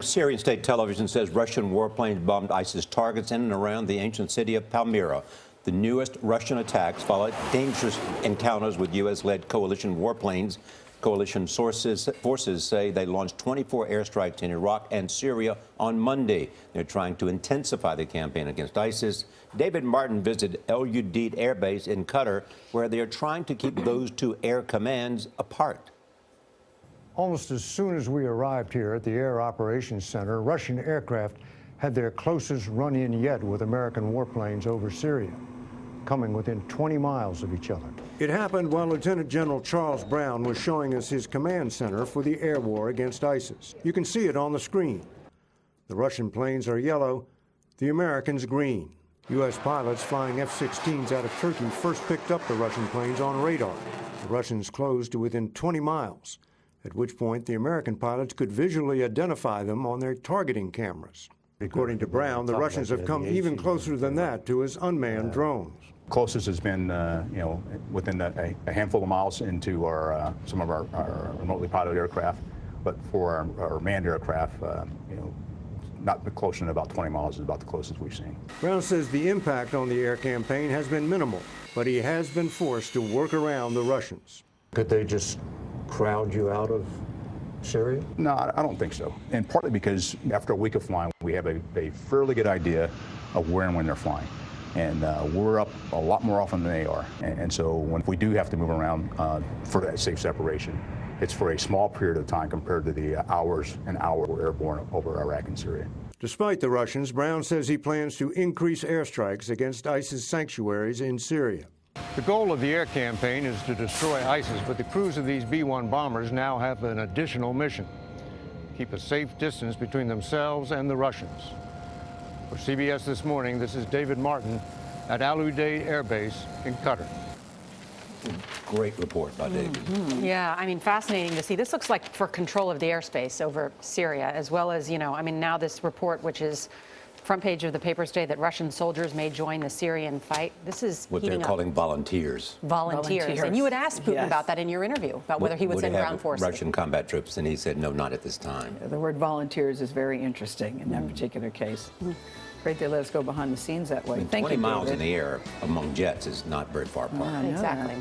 Syrian state television says Russian warplanes bombed ISIS targets in and around the ancient city of Palmyra. The newest Russian attacks followed dangerous encounters with U.S.-led coalition warplanes. Coalition forces say they launched 24 airstrikes in Iraq and Syria on Monday. They're trying to intensify the campaign against ISIS. David Martin visited Udeid Air Base in Qatar, where they are trying to keep those two air commands apart. Almost as soon as we arrived here at the Air Operations Center, Russian aircraft had their closest run-in yet with American warplanes over Syria, coming within 20 miles of each other. It happened while Lieutenant General Charles Brown was showing us his command center for the air war against ISIS. You can see it on the screen. The Russian planes are yellow, the Americans green. U.S. pilots flying F-16s out of Turkey first picked up the Russian planes on radar. The Russians closed to within 20 miles. At which point the American pilots could visually identify them on their targeting cameras. According to Brown, the Russians have come even closer than that to his unmanned drones. Closest has been, within a handful of miles into some of our remotely piloted aircraft, but for our manned aircraft, not closer than about 20 miles is about the closest we've seen. Brown says the impact on the air campaign has been minimal, but he has been forced to work around the Russians. Could they just crowd you out of Syria? No, I don't think so. And partly because after a week of flying, we have a fairly good idea of where and when they're flying. And we're up a lot more often than they are. And so when we do have to move around for that safe separation, it's for a small period of time compared to the hours and hours we're airborne over Iraq and Syria. Despite the Russians, Brown says he plans to increase airstrikes against ISIS sanctuaries in Syria. The goal of the air campaign is to destroy ISIS, but the crews of these B-1 bombers now have an additional mission: keep a safe distance between themselves and the Russians. For CBS This Morning, this is David Martin at Al Udeid Air Base in Qatar. Great report by David. Yeah, I mean, fascinating to see. This looks like for control of the airspace over Syria, as well as, now this report, which is front page of the papers today, that Russian soldiers may join the Syrian fight. This is what they're calling volunteers. Volunteers. And you had asked Putin about that in your interview, about whether he would send ground forces. Russian combat troops, and he said no, not at this time. The word volunteers is very interesting in that particular case. Great they let us go behind the scenes that way. I mean, 20 miles in the air among jets is not very far apart. Exactly.